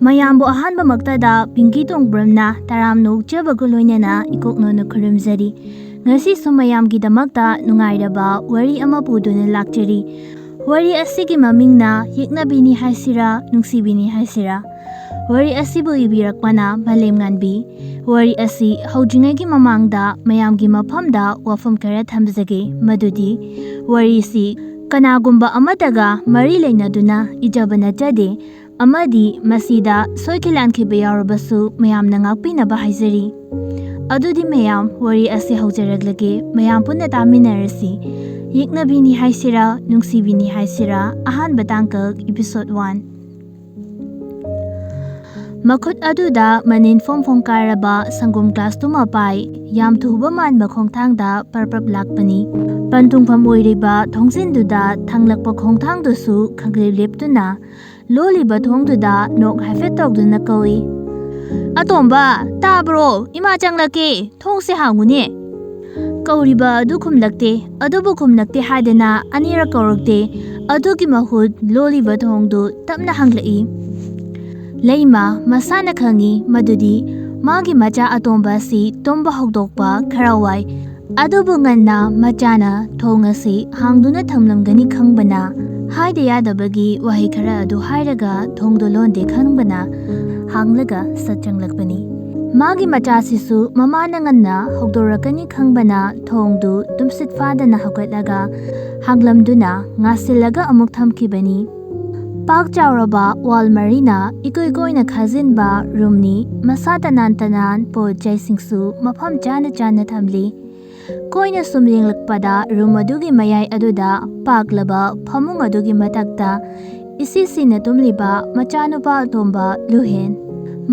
mayambu ahanba maktada Pinky Tongbramna taramno ukjabaga loinana ikoknona khurimjari. Ngasi su mayamgidamakta nungairaba wari ama puduna lakjari. Wari asigi mamingna Yeknabini Haishira Nungshibini Haishira. Wari asibu ibirakpana Malemnganbi. Wari asi haujingagi mamangda mayamgi mafamda wafam kara thamjage madudi. Wari si kanagumba amadaga mari leinaduna ijabana jade amadi masida soikilankhiba yaurabasu mayamna ngakpinaba haizari. Adudi mayam wari asi haujaraglage mayam punna taminarasi. Yeknabini Haishira Nungshibini Haishira ahanba tangkak episode 1. Makut aduda manin fong karaba sangum class tumapai yam thuba man bakhong thangda parprap lakpani. Pantungpham oiriba thongsinduda thanglakpa khongthangdusu khanglep-leptuna loliba thongduda nok haifet tawduna kawi. Atomba tabro ima changlake thongse hangune. Kauriba adu khumlakte adubu khumlakte haidana anira kaurakte adugi mahut loliba thongdu tapna hanglai. Leima masana khangi madudi magi macha atomba si tomba hogdokpa kharawai adubu nganna machana thongasi hangduna thamlamgani khangbana haide yadabagi wahi khara adu hairaga thongdo londe khangbana hanglaga satchanglakpani. Magi macha sisu mamana nganna hogdorakani khangbana thongdu tumsit fadana hoglatlaga hanglamduna ngasilaga amuk thamkibani. Pak chauraba wal marina ikoina khazinba roomni masatanan tanan po jaisingsu mafam jana thamli. Koina sumlinglakpada room adugi mayai aduda paklaba phamung adugi matakta isisina tumliba machanupa atomba luhen.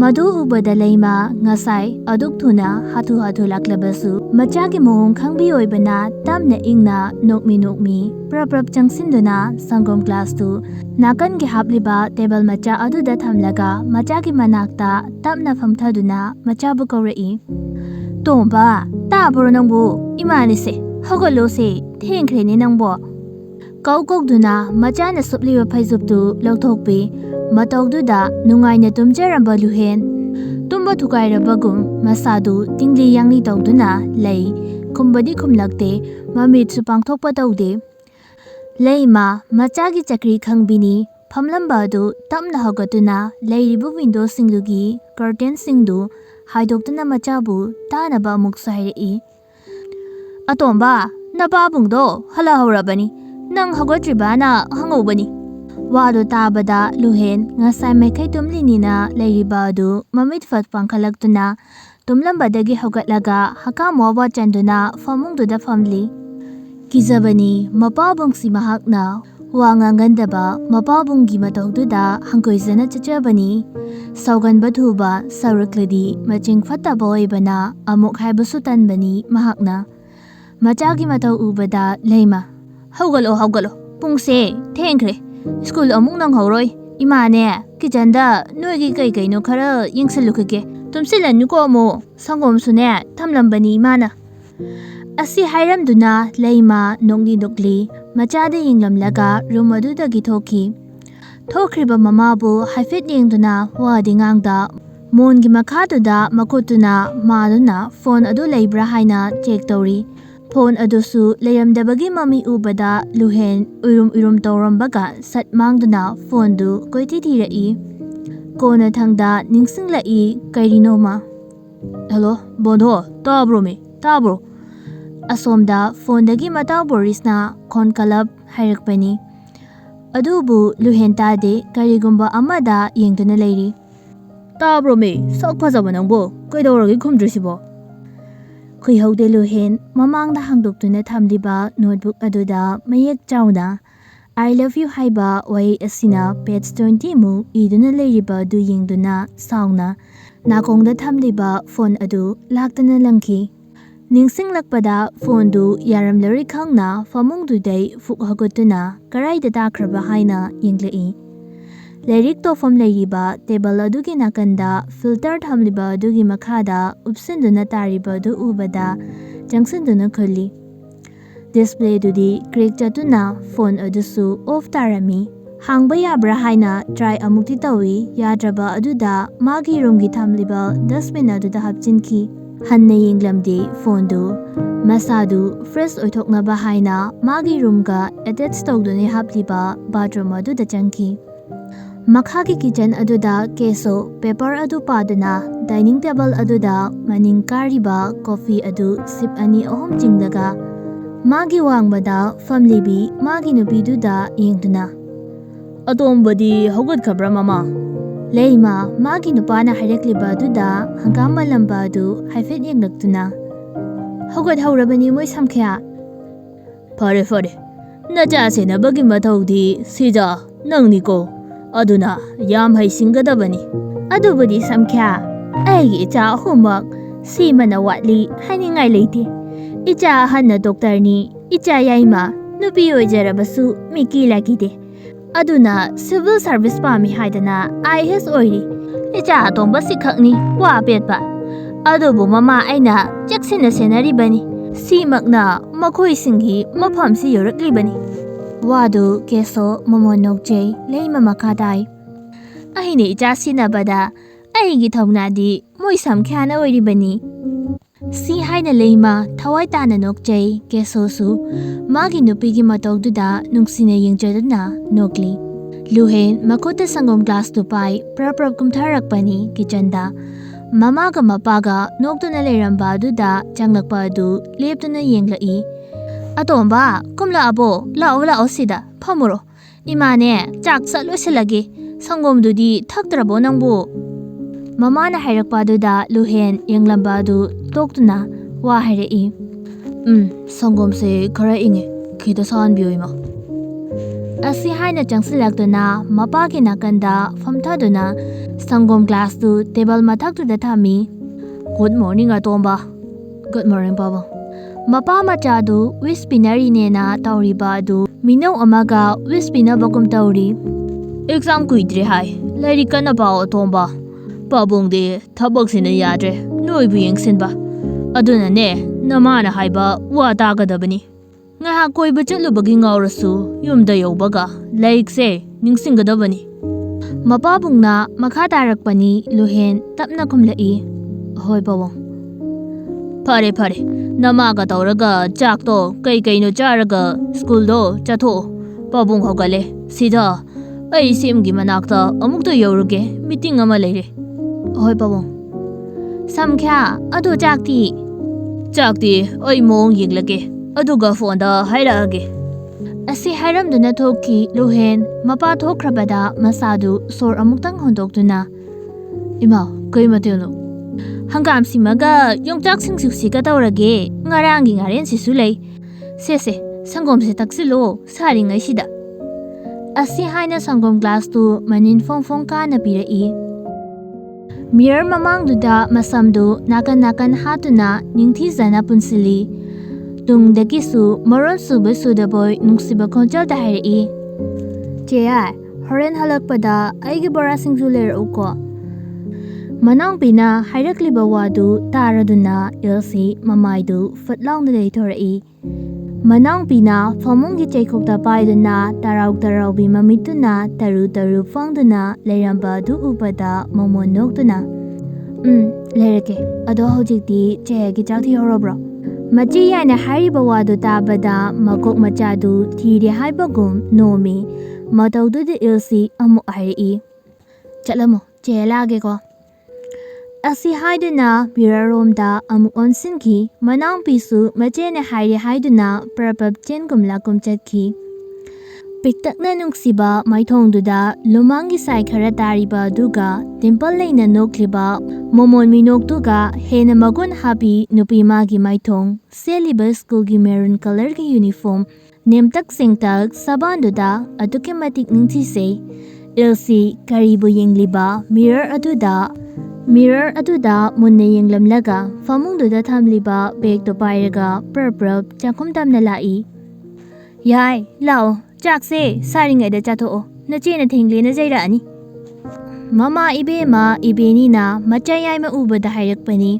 Madu ubada leima ngasai aduk thuna hatu laklabasu machagi mohong khangbi oibana tamna ingna nokmi prap changsinduna sangom class tu nakan ge hapliba table macha aduda thamlaga machagi manakta tamna phamthaduna machabu kaurai. Tomba tabro nangbu imani se hogolo se thengkhreni nangbo. Kaukokduna machana supliba phaizubtu lokthokpi matawduda nungaina tumjaramba luhen. Tumba thukairabagum masadu tingli yangli tawduna lei kumbadi khumlakte mamitsu pangthokpa tawde. Leima machagi chakri khangbini phamlamba adu tamna hogatuna leiribu window singdugi curtain singdu haidoktuna machabu tanaba amuk sahirai. Atomba napabungdo halahorabani nang hogatribana hangobani. Wado tabada luhen ngasai mekai tumlinina leiriba adu mamit fat pangkalaktuna tumlambadagi hogatlaga hakamwa chanduna famungduda famli. Kizabani mapabungsi mahakna wangangandaba mapabunggi matawduda hangkoizana chachabani. Saugan bathuba saurakladi maching fataba oibana amuk haibasu tanbani mahakna. Machagi mataw ubada leima. Hawgalo pungse thengkre. School amung nang horoi imane kitchenda noigi kai no khara yingsalukage tumsilan nuko mo sangom sune thamlambani imana. Asi hairamduna leima nongli nukli machade yinglamlaga room adudagi thoki. Thokriba mamabu haifet yingduna wadi ngangda mongi makhaduda makutuna maduna phone adu leibra haina check tawri. Phone adusu leramdabagi mami ubada luhen urum tawrambaga sat mangduna phone du koititirai. Kona thangda ningsinglai kairinoma. Hello, bondo, tabro. Asomda phone dagi mataw borisna konkalab hairakpani. Adubu luhen tade karigumba amada yengduna leiri. Tabro me, sakpazaba nangbo, kaidawragi khumdrisibo. Kuihaude luhen mamangda hangdoktuna thamliba notebook aduda mayek chawna I love you haiba wai asina page 20 mu iduna leiriba du yingduna sauna nakongda thamliba phone adu laktana langki. Ningsinglakpada phone du yaramlari khangna famungdudai fukhagotuna karaida takraba haina yinglai. Leirik tofam leiriba table adugi nakanda filter thamliba adugi makhada upsinduna tariba adu ubada changsinduna kholi. Display dudi crack chatuna phone adusu off tarami ꯍꯥꯡꯕ ꯌꯥꯕ꯭ꯔꯥ ꯍꯥꯏꯅ try ꯑꯃꯨꯛꯇꯤ ꯇꯧꯏ ꯌꯥꯗ꯭ꯔꯕ ꯑꯗꯨꯗ ꯃꯥꯒꯤ ꯔꯨꯝꯒꯤ ꯊꯝꯂꯤꯕ ꯗꯁꯕꯤꯟ ꯑꯗꯨꯗ ꯍꯥꯞꯆꯤꯟꯈꯤ ꯍꯟꯅ ꯌꯦꯡꯂꯝꯗꯦ ꯐꯣꯟꯗꯨ ꯃꯁꯥꯗꯨ ꯐ꯭ꯔꯦꯁ ꯑꯣꯏꯊꯣꯛꯅꯕ ꯍꯥꯏꯅ ꯃꯥꯒꯤ ꯔꯨꯝꯒ ꯑꯦꯇꯦꯆ ꯇꯧꯗꯨꯅ ꯍꯥꯞꯂꯤꯕ ꯕꯥꯊꯔꯨꯝ ꯑꯗꯨꯗ ꯆꯪꯈꯤ ꯃꯈꯥꯒꯤ ꯀꯤꯆꯟ ꯑꯗꯨꯗ ꯀꯦꯁꯣ ꯄꯦꯄꯔ ꯑꯗꯨ ꯄꯥꯗꯨꯅ ꯗꯥꯏꯅꯤꯡ ꯇꯦꯕꯜ ꯑꯗꯨꯗ ꯃꯅꯤꯡ ꯀꯥꯔꯤꯕ ꯀꯣꯐꯤ ꯑꯗꯨ ꯁꯤꯞ 2-3 ꯆꯤꯡꯂꯒ ꯃꯥꯒꯤ ꯋꯥꯡꯃꯗ ꯐꯝꯂꯤꯕꯤ ꯃꯥꯒꯤ ꯅꯨꯄꯤꯗꯨꯗ ꯌꯦꯡꯗꯨꯅ ꯑꯇꯣꯝꯕꯗꯤ ꯍꯧꯒꯠꯈ꯭ꯔꯕ꯭ꯔꯥ ꯃꯃꯥ? ꯂꯩꯃ ꯃꯥꯒꯤ ꯅꯨꯄꯥꯅ ꯍꯥꯏꯔꯛꯂꯤꯕ ꯑꯗꯨꯗ ꯍꯪꯒꯥꯝ ꯃꯥꯂꯝꯕ ꯑꯗꯨ ꯍꯥꯏꯐꯦꯠ ꯌꯦꯡꯂꯛꯇꯨꯅ ꯍꯧꯒꯠꯍꯧꯔꯕꯅꯤ ꯃꯣꯏ ꯁꯝꯈ꯭ꯌꯥ ꯐꯔꯦ ꯐꯔꯦ ꯅꯆꯥ ꯁꯦꯟꯅꯕꯒꯤ ꯃꯊꯧꯗꯤ ꯁꯤꯖ ꯅꯪꯅꯤꯀꯣ ꯑꯗꯨꯅ ꯌꯥꯝ ꯍꯩꯁꯤꯡꯒꯗꯕꯅꯤ ꯑꯗꯨꯕꯨꯗꯤ ꯁꯝꯈ꯭ꯌꯥ ꯑꯩꯒꯤ ꯏꯆꯥ ꯑꯍꯨꯝꯃꯛ ꯁꯤꯃꯅ ꯋꯥꯠꯂꯤ ꯍꯥꯏꯅꯤꯡꯉꯥꯏ ꯂꯩꯇꯦ ꯏꯆꯥ ꯑꯍꯟꯅ ꯗꯣꯛꯇꯔꯅꯤ ꯏꯆꯥ ꯌꯥꯏꯃ ꯅꯨꯄꯤ ꯑꯣꯏꯖꯔꯕꯁꯨ ꯃꯤꯀꯤ ꯂꯥꯀꯤꯗꯦ ꯑꯗꯨꯅ ꯁꯤꯚꯤꯜ ꯁꯥꯔꯚꯤꯁ ꯄꯥꯝꯃꯤ ꯍꯥꯏꯗꯅ IAS ꯑꯣꯏꯔꯤ ꯏꯆꯥ ꯑꯇꯣꯝꯕ ꯁꯤꯈꯛꯅꯤ ꯋꯥ ꯄꯦꯠꯄ ꯑꯗꯨꯕꯨ ꯃꯃꯥ ꯑꯩꯅ ꯆꯦꯛꯁꯤꯟꯅ ꯁꯦꯟꯅꯔꯤꯕꯅꯤ ꯁꯤꯃꯛꯅ ꯃꯈꯣꯏꯁꯤꯡꯒꯤ ꯃꯐꯝꯁꯤ ꯌꯧꯔꯛꯂꯤꯕꯅꯤ ꯋꯥꯗꯨ ꯀꯦꯁꯣ ꯃꯃꯣꯟ ꯅꯣꯛꯆꯩ ꯂꯩꯃ ꯃꯈꯥ ꯇꯥꯏ ꯑꯩꯅ ꯏꯆꯥ ꯁꯤꯟꯅꯕꯗ ꯑꯩꯒꯤ ꯊꯧꯅꯥꯗꯤ ꯃꯣꯏ ꯁꯝꯈ꯭ꯌꯥꯅ ꯑꯣꯏꯔꯤꯕꯅꯤ ꯁꯤ ꯍꯥꯏꯅ ꯂꯩꯃ ꯊꯋꯥꯏ ꯇꯥꯅ ꯅꯣꯛꯆꯩ ꯀꯦꯁꯣꯁꯨ ꯃꯥꯒꯤ ꯅꯨꯄꯤꯒꯤ ꯃꯇꯧꯗꯨꯗ ꯅꯨꯡꯁꯤꯅ ꯌꯦꯡꯖꯗꯨꯅ ꯅꯣꯛꯂꯤ ꯂꯨꯍꯦꯟ ꯃꯈꯨꯠꯇ ꯁꯪꯒꯣꯝ ꯒ꯭ꯂꯥꯁꯇꯨ ꯄꯥꯏ ꯄ꯭ꯔꯞ ꯀꯨꯝꯊꯔꯛꯄꯅꯤ ꯀꯤꯆꯟꯗ ꯃꯃꯥꯒ ꯃꯄꯥꯒ ꯅꯣꯛꯇꯨꯅ ꯂꯩꯔꯝꯕ ꯑꯗꯨꯗ ꯆꯪꯂꯛꯄ ꯑꯗꯨ ꯂꯦꯞꯇꯨꯅ ꯌꯦꯡꯂꯛꯏ ꯑꯇꯣꯝꯕ ꯀꯨꯝꯂꯛꯑꯕꯣ ꯂꯥꯛꯑꯣ ꯁꯤꯗ ꯐꯝꯃꯨꯔꯣ ꯏꯃꯥꯅꯦ ꯆꯥꯛ ꯂꯣꯏꯁꯤꯜꯂꯒꯦ ꯁꯪꯒꯣꯝꯗꯨꯗꯤ ꯊꯛꯇ꯭ꯔꯕꯣ ꯅꯪꯕꯨ ꯃꯃꯥꯅ ꯍꯥꯏꯔꯛꯄ ꯑꯗꯨꯗ ꯂꯨꯍꯦꯟ ꯌꯦꯡꯂꯝꯕ ꯑꯗꯨ ꯇꯣꯛꯇꯨꯅ ꯋꯥ ꯍꯥꯏꯔꯛꯏ ꯁꯪꯒꯣꯝꯁꯦ ꯈꯔ ꯏꯪꯉꯦ ꯈꯤꯇ ꯁꯥꯍꯟꯕꯤꯌꯨ ꯏꯃꯥ ꯑꯁꯤ ꯍꯥꯏꯅ ꯆꯪꯁꯤꯜꯂꯛꯇꯨꯅ ꯃꯄꯥꯒꯤ ꯅꯥꯀꯟꯗ ꯐꯝꯊꯗꯨꯅ ꯁꯪꯒꯣꯝ ꯒ꯭ꯂꯥꯁꯇꯨ ꯇꯦꯕꯜ ꯃꯊꯛꯇꯨꯗ ꯊꯝꯃꯤ ꯒꯨꯗ ꯃꯣꯔꯅꯤꯡ ꯑꯇꯣꯝꯕ ꯒꯨꯗ ꯃꯣꯔꯅꯤꯡ ꯄꯥꯕꯨꯡ ꯃꯄꯥ ꯃꯆꯥꯗꯨ ꯋꯤꯁ ꯄꯤꯅꯔꯤꯅꯦꯅ ꯇꯧꯔꯤꯕ ꯑꯗꯨ ꯃꯤꯅꯧ ꯑꯃꯒ ꯋꯤꯁ ꯄꯤꯅꯕꯒꯨꯝ ꯇꯧꯔꯤ ꯑꯦꯛꯖꯥꯝ ꯀꯨꯏꯗ꯭ꯔꯦ ꯍꯥꯏ ꯂꯥꯏꯔꯤꯛ ꯀꯟꯅ ꯄꯥꯎ ꯑꯇꯣꯝꯕ ꯄꯥꯕꯨꯡꯗꯤ ꯊꯕꯛꯁꯤꯅ ꯌꯥꯗ꯭ꯔꯦ ꯅꯣꯏꯕꯨ ꯌꯦꯡꯁꯤꯟꯕ ꯑꯗꯨꯅꯅꯦ ꯅꯃꯥꯅ ꯍꯥꯏꯕ ꯋꯥ ꯇꯥꯒꯗꯕꯅꯤ ꯉꯥꯏꯍꯥꯛ ꯀꯣꯏꯕ ꯆꯠꯂꯨꯕꯒꯤ ꯉꯥꯎꯔꯁꯨ ꯌꯨꯝꯗ ꯌꯧꯕꯒ ꯂꯥꯏꯔꯤꯛꯁꯦ ꯅꯤꯡꯁꯤꯡꯒꯗꯕꯅꯤ ꯃꯄꯥꯕꯨꯡꯅ ꯃꯈꯥ ꯇꯥꯔꯛꯄꯅꯤ ꯂꯨꯍꯦꯟ ꯇꯞꯅ ꯈꯨꯝꯂꯛꯏ ꯍꯣꯏ ꯄꯥꯕꯨꯡ ꯐꯔꯦ ꯅꯃꯥꯒ ꯇꯧꯔꯒ ꯆꯥꯛꯇꯣ ꯀꯩꯅꯣ ꯆꯥꯔꯒ ꯁ꯭ꯀꯨꯜꯗꯣ ꯆꯠꯊꯣꯛꯑꯣ ꯄꯥꯕꯨꯡ ꯍꯧꯒꯠꯂꯦ ꯁꯤꯗ ꯑꯩ ꯁꯦꯝꯒꯤ ꯃꯅꯥꯛꯇ ꯑꯃꯨꯛꯇ ꯌꯧꯔꯨꯒꯦ ꯃꯤꯇꯤꯡ ꯑꯃ ꯂꯩꯔꯦ ꯍꯣꯏ ꯄꯥꯕꯨꯡ ꯁꯝꯈ꯭ꯌꯥ ꯑꯗꯨ ꯆꯥꯛꯇꯤ ꯑꯩ ꯃꯑꯣꯡ ꯌꯦꯡꯂꯒꯦ ꯑꯗꯨꯒ ꯐꯣꯟꯗ ꯍꯥꯏꯔꯛꯑꯒꯦ ꯑꯁꯤ ꯍꯥꯏꯔꯝꯗꯨꯅ ꯊꯣꯛꯈꯤ ꯂꯨꯍꯦꯟ ꯃꯄꯥ ꯊꯣꯛꯈ꯭ꯔꯕꯗ ꯃꯁꯥꯗꯨ ꯁꯣꯔ ꯑꯃꯨꯛꯇꯪ ꯍꯣꯟꯗꯣꯛꯇꯨꯅ ꯏꯃꯥ ꯀꯩ ꯃꯊꯦꯜꯅꯣ ꯍꯪꯒꯥꯝ ꯁꯤꯃꯒ ꯌꯣꯡꯆꯥꯛ ꯁꯤꯡꯖꯨꯁꯤꯒ ꯇꯧꯔꯒꯦ ꯉꯔꯥꯡꯒꯤ ꯉꯥꯔꯦꯟꯁꯤꯁꯨ ꯂꯩ ꯁꯦ ꯁꯪꯒꯣꯝꯁꯦ ꯊꯛꯆꯤꯜꯂꯣ ꯁꯥꯔꯤꯉꯩꯁꯤꯗ ꯑꯁꯤ ꯍꯥꯏꯅ ꯁꯪꯒꯣꯝ ꯒ꯭ꯂꯥꯁꯇꯨ ꯃꯅꯤꯟ ꯐꯣꯡ ꯀꯥꯅ ꯄꯤꯔꯛꯏ ꯃꯤꯔꯔ ꯃꯃꯥꯡꯗꯨꯗ ꯃꯁꯝꯗꯨ ꯅꯥꯀꯟ ꯍꯥꯠꯇꯨꯅ ꯅꯤꯡꯊꯤꯖꯅ ꯄꯨꯟꯁꯤꯜꯂꯤ ꯇꯨꯡꯗꯒꯤꯁꯨ ꯃꯔꯣꯟ ꯁꯨꯕ ꯁꯨꯗꯕꯣꯏ ꯅꯨꯡꯁꯤꯕ ꯈꯣꯟꯖꯦꯜꯗ ꯍꯥꯏꯔꯛꯏ ꯆꯦꯌꯥꯏ ꯍꯣꯔꯦꯟ ꯍꯜꯂꯛꯄꯗ ꯑꯩꯒꯤ ꯕꯣꯔꯥ ꯁꯤꯡꯖꯨ ꯂꯩꯔꯛꯎꯀꯣ ꯃꯅꯥꯎꯄꯤꯅ ꯍꯥꯏꯔꯛꯂꯤꯕ ꯋꯥꯗꯨ ꯇꯥꯔꯗꯨꯅ ꯏꯜꯁꯤ ꯃꯃꯥꯏꯗꯨ ꯐꯨꯠ ꯂꯥꯎꯅ ꯂꯩꯊꯣꯔꯛꯏ ꯃꯅꯥꯎꯄꯤꯅ ꯐꯃꯨꯡꯒꯤ ꯆꯩꯈꯣꯛꯇ ꯄꯥꯏꯗꯨꯅ ꯇꯔꯥꯎꯕꯤ ꯃꯃꯤꯠꯇꯨꯅ ꯇꯔꯨ ꯐꯪꯗꯨꯅ ꯂꯩꯔꯝꯕ ꯑꯗꯨ ꯎꯕꯗ ꯃꯃꯣꯟ ꯅꯣꯛꯇꯨꯅ ꯂꯩꯔꯛꯀꯦ ꯑꯗꯣ ꯍꯧꯖꯤꯛꯇꯤ ꯆꯦꯒꯤ ꯆꯥꯛ ꯊꯤꯍꯧꯔꯕ꯭ꯔꯣ ꯃꯆꯤ ꯌꯥꯏꯅ ꯍꯥꯏꯔꯤꯕ ꯋꯥꯗꯨ ꯇꯥꯕꯗ ꯃꯀꯣꯛ ꯃꯆꯥꯗꯨ ꯊꯤꯔꯦ ꯍꯥꯏꯕꯒꯨꯝ ꯅꯣꯝꯃꯤ ꯃꯇꯧꯗꯨꯗ ꯏꯜꯁꯤ ꯑꯃꯨꯛ ꯍꯥꯏꯔꯛꯏ ꯆꯠꯂꯝꯃꯣ ꯆꯦ ꯂꯥꯛꯑꯒꯦꯀꯣ ꯑꯁꯤ ꯍꯥꯏꯗꯨꯅ ꯃꯤꯔꯔꯔꯣꯝꯗ ꯑꯃꯨꯛ ꯑꯣꯟꯁꯤꯟꯈꯤ ꯃꯅꯥꯎꯄꯤꯁꯨ ꯃꯆꯦꯅ ꯍꯥꯏꯔꯦ ꯍꯥꯏꯗꯨꯅ ꯄ꯭ꯔꯞ ꯆꯦꯟꯒꯨꯝ ꯂꯥꯛꯀꯨꯝ ꯆꯠꯈꯤ ꯄꯤꯛꯇꯛꯅ ꯅꯨꯡꯁꯤꯕ ꯃꯥꯏꯊꯣꯡꯗꯨꯗ ꯂꯨꯃꯥꯡꯒꯤ ꯁꯥꯏ ꯈꯔ ꯇꯥꯔꯤꯕ ꯑꯗꯨꯒ ꯇꯤꯝꯄꯜ ꯂꯩꯅ ꯅꯣꯛꯂꯤꯕ ꯃꯣꯃꯣꯟ ꯃꯤꯅꯣꯛꯇꯨꯒ ꯍꯦꯟꯅ ꯃꯒꯨꯟ ꯍꯥꯞꯄꯤ ꯅꯨꯄꯤ ꯃꯥꯒꯤ ꯃꯥꯏꯊꯣꯡ ꯁꯦꯠꯂꯤꯕ ꯁ꯭ꯀꯨꯜꯒꯤ ꯃꯦꯔꯨꯟ ꯀꯂꯔꯒꯤ ꯌꯨꯅꯤꯐꯣꯔꯝ ꯅꯦꯝꯇꯛ ꯁꯦꯡꯇꯛ ꯁꯕꯥꯟꯗꯨꯗ ꯑꯗꯨꯛꯀꯤ ꯃꯇꯤꯛ ꯅꯤꯡꯊꯤꯖꯩ ꯏꯜꯁꯤ ꯀꯔꯤꯕꯨ ꯌꯦꯡꯂꯤꯕ ꯃꯤꯔꯔ ꯑꯗꯨꯗ ꯃꯨꯟꯅ ꯌꯦꯡꯂꯝꯂꯒ ꯐꯃꯨꯡꯗꯨꯗ ꯊꯝꯂꯤꯕ ꯕꯦꯒꯇꯣ ꯄꯥꯏꯔꯒ ꯄ꯭ꯔꯞ ꯆꯥꯛꯈꯨꯝ ꯇꯝꯅ ꯂꯥꯛꯏ ꯌꯥꯏ ꯂꯥꯛꯑꯣ ꯆꯥꯛꯁꯦ ꯁꯥꯔꯤꯉꯩꯗ ꯆꯥꯊꯣꯛꯑꯣ ꯅꯆꯦꯅ ꯊꯦꯡꯂꯦꯅ ꯆꯩꯔꯛꯑꯅꯤ ꯃꯃꯥ ꯏꯕꯦꯝꯃ ꯏꯕꯦꯅꯤꯅ ꯃꯆꯥ ꯌꯥꯏꯃ ꯎꯕꯗ ꯍꯥꯏꯔꯛꯄꯅꯤ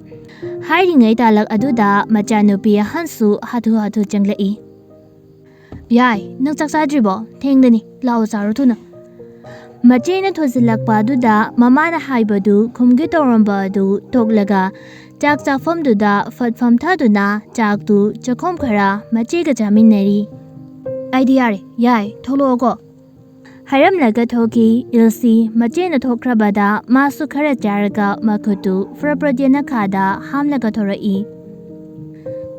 ꯍꯥꯏꯔꯤꯉꯩ ꯇꯥꯂꯛ ꯑꯗꯨꯗ ꯃꯆꯥꯅꯨꯄꯤ ꯑꯍꯟꯁꯨ ꯍꯥꯊꯨ ꯆꯪꯂꯛꯏ ꯌꯥꯏ ꯅꯪ ꯆꯥꯛ ꯆꯥꯗ꯭ꯔꯤꯕꯣ ꯊꯦꯡꯗꯅꯤ ꯂꯥꯛꯑꯣ ꯆꯥꯔꯣ ꯊꯨꯅ Machena thosilakpa aduda mamana haibadu khumge toramba adu toklaga chak chafam duda fatfam thaduna chaktu chakhom khara machega jaminari. Idea yai thologo. Hiram laga thoki ilsi machena thokrabada masu khara jaraga makutu frapradiana khada hamlaga thorai.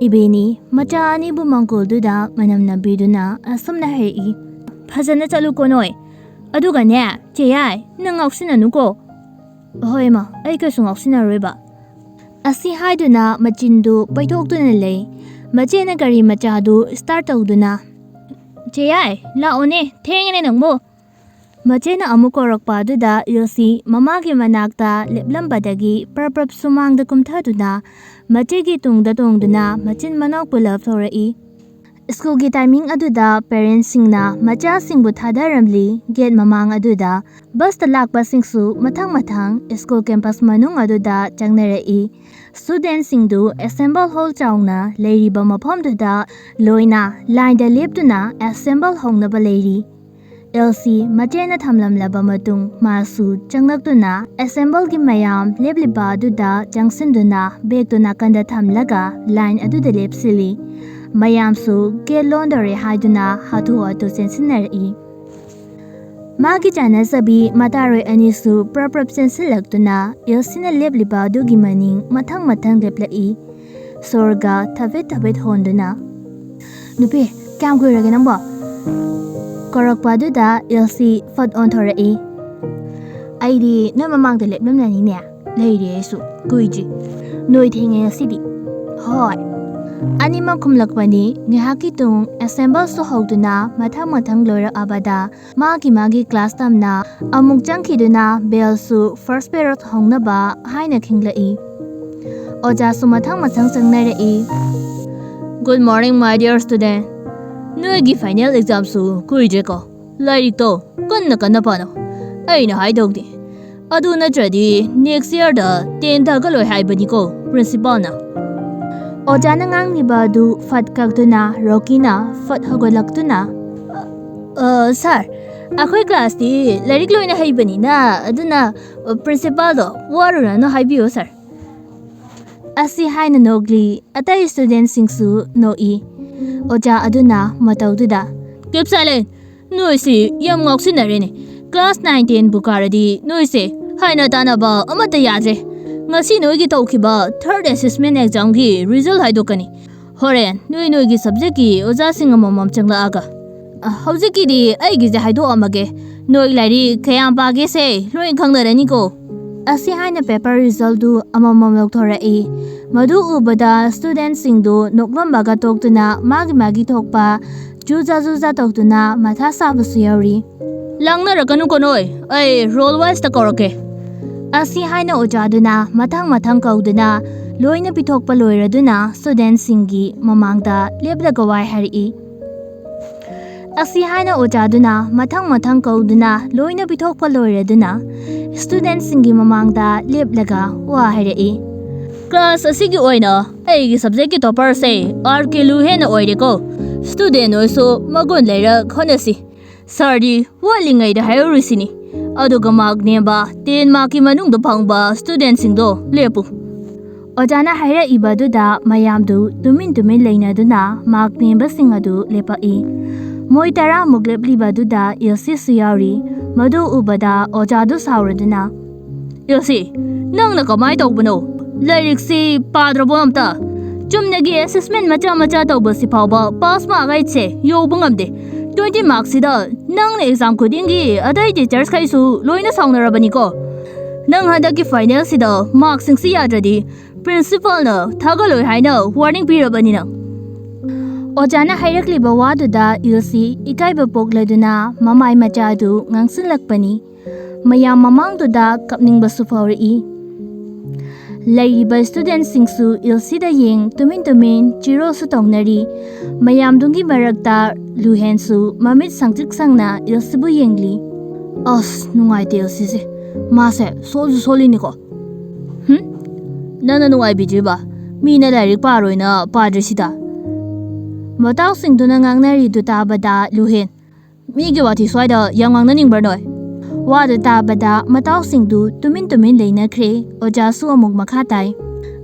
Ibeni macha ani bu mangkol duda Malemnganbi duna asumna hei. Phajana chalu konoi. Aduga ne che yai nang ausinanu ko. Hoi ma ai ka sung ausinareba. Asi haiduna machindu paithokduna lei. Machena gari machadu start tawduna. Che yai laone thengene nangmo. Machena amukorakpa aduda ilsi mamagi manakta leplambadagi praprap sumangda kumthaduna machegi tungda tongduna machin manok pulap thorai. School gi timing aduda parents singna macha singbu thadaramli gate mamang aduda bus talakpa singsu mathang school campus manung aduda changnarai. Students singdu assemble hall chawna leiriba mafam duda loina line da leptuna assemble hongnaba leiri. LC machena thamlamlaba matung masu changnaktuna assemble gi mayam lebliba aduda jangsinduna begtuna kanda thamlaga line aduda lepsili. Mayamsu get laundry haiduna hatu atu sensinari. Magi chana sabi mataroi anisu praprap sensilaktuna ilsina lebliba dugi maning mathang leplai. Sorga thabet honduna. Nupe kam kuiraga nangbo. Korakpa duda ilsi fat on thorai. Aidi na mamang de leplamnani ne. Leiri esu kuiji. Noi thinge sidi. Hoi. Anima kumlakpani ngihaki tung assemble so hogduna mathang loirak abada magi class tamna amuk jangkhiduna bell su first period hongnaba haina khinglai. Oja su mathang changnairai. Good morning my dear student. Noigi final exam su kuije ko. Lairik to kanna pano. Aina haidogdi. Adu natradi next year da 10 ta galoi haibani ko principal na. Ojana ngangliba du fat kaktuna Rokina fat hagolaktuna. Sir, akhoi class di lairik loina haibani na aduna principal do waruna no haibiyo sir. Asi haina nogli atai student singsu noi. Oja aduna matawduda. Keep silent. Noisi yam ngoksinarene. Class 9 10 bukaradi noise haina tanaba amata yadre. Ngasi noigi tawkiba third assessment exam gi result haidokani. Horen noigi subject gi oja sing amamam changlaaga. Hojiki di aigi je haido amage. Noi lairi khayam page se loi khangdarani ko. Asi haina paper result du amamam loktorai. Madu ubada student singdu noklambaga toktuna magi thokpa juja toktuna matha sabasu yauri. Langna rakanu konoi ai roll wise ta korake. Asi haina ojaduna mathang kauduna loina pithokpa loiraduna student singi mamangda lepdaga wai hari. Asi haina ojaduna mathang kauduna loina pithokpa loiraduna student singi mamangda lepdaga wa hari. Class asigi oina aigi subject ki topper se RK Luhen oireko student oiso magon leira khonasi sardi walingai da hayorisini aduga mark nemba 10 mark ki manung do phangba student singdo lepu ojana haira ibaduda mayamdu tumin leina duna mark nemba singadu lepai moi tara muglep libaduda ilsi suyari madu ubada ojadu sauraduna ilsi nangna kamai tawbano Lyric si padrabo amta chumnagi assessment macha tawba si phawba pass mark ai che yobung amde 20 marks sida nang exam kudingi adai teachers khai su loina saunarabani ko nang hadaki final sida marks sing si yadradi principal na thagaloi haina warning pirabani na ojana hairakliba waduda ilsi ikaiba pokladuna mamai machadu ngangsilakpani mayam mamangduda kapningba su phawri Laiba student singsu ilsida yeng tumin chiro su tongnari mayam dungi marakta luhen su mamit sangtik sangna ilsibu yengli as nungai te ilsise mase soli niko nana nungai bijiba mina lairik paroina padrisida mataw singduna ngangnari du tabada luhen migi wati swaida yang ngangnaningbar noi Wadu tabada matauksingdu tumin leinakre ojasu amuk makha tai.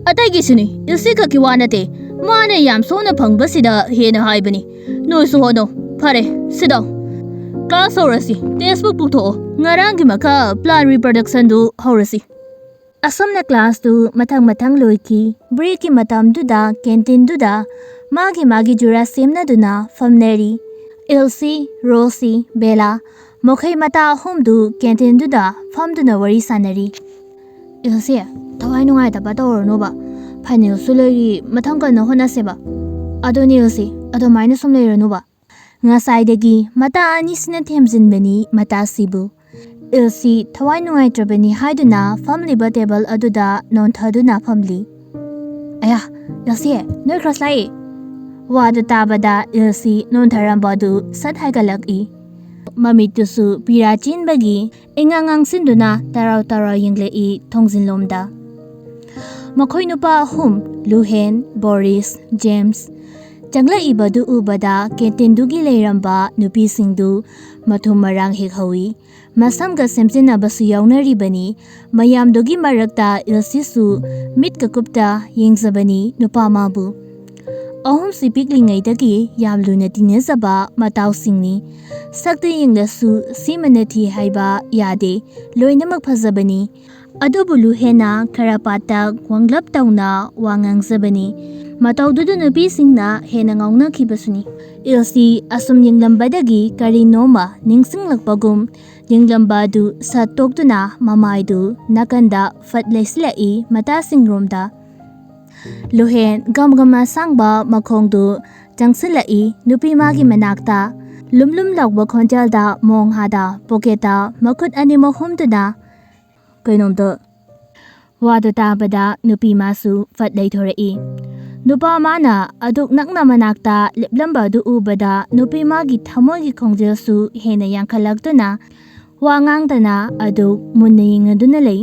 ꯑꯇꯩꯒꯤꯁꯨꯅꯤ ꯏꯜꯁꯤ ꯈꯛꯀꯤ ꯋꯥ ꯅꯠꯇꯦ ꯃꯥꯅ ꯌꯥꯝ ꯁꯣꯟꯅ ꯐꯪꯕꯁꯤꯗ ꯍꯦꯟꯅ ꯍꯥꯏꯕꯅꯤ ꯅꯣꯏꯁꯨ ꯍꯣꯠꯅꯧ ꯐꯔꯦ ꯁꯤꯗꯥꯎ ꯀ꯭ꯂꯥꯁ ꯍꯧꯔꯁꯤ ꯇꯦꯛꯁꯕꯨꯛ ꯄꯨꯊꯣꯛꯑꯣ ꯉꯔꯥꯡꯒꯤ ꯃꯈꯥ plan ꯔꯤꯄ꯭ꯔꯗꯛꯁꯟꯗꯨ ꯍꯧꯔꯁꯤ Asomna class tu mathang loiki break matamduda canteen-duda magi jura semnaduna famneri Elsie, Rosie, Bella mokhai mata ahumdu canteen-duda famduna wari sanari Elsie thawai nungai ta batawrno ba final sulori mathang kana honaseba adoni Elsie adomaina sum leiranu ba ngasaidagi mata anisina themjinbani mata sibu Elsie thawai nungai trabani haiduna family table aduda non thaduna family Aya Elsie noi cross lai Wadu tabada Elsie non tharambadu sat haigalaki Mamitusu pirachin bagi ingangang sinduna tarau yinglei thongjinlomda Makhoi nupa hum Luhen Boris James Jangla ibadu ubada kentindugi leiramba nupi singdu mathum marang hekhawi Masamga semjina basu yaunaribani mayamdogi marakta Elsie mitka kupta yengzabani nupamabu Ahum sipiklingaidagi yamluna tinezaba mataussingni sakta yenglasu simanathi haiba yade loinamak phajabani adubu luhena kharapata wanglap tauna wangangjabani mataududu nupisingna hena ngaungna khibasuni Elsie asum yenglambadagi karinoma ningsinglakpagum yenglambadu satokduna mamaidu nakanda fatleslai matasingromda Luhen gamgama sangba makhongdu jangsilai nupi magi manakta lumlum lawba khonjalda monghada poketa makut ani mohumduna kainomda wadu tabada nupi masu fatlai thorai Nupa mana aduk nakna manakta liplamba du ubada nupi magi thamogi khongjel su hena yankhalakduna wangangdana aduk munna yingaduna lei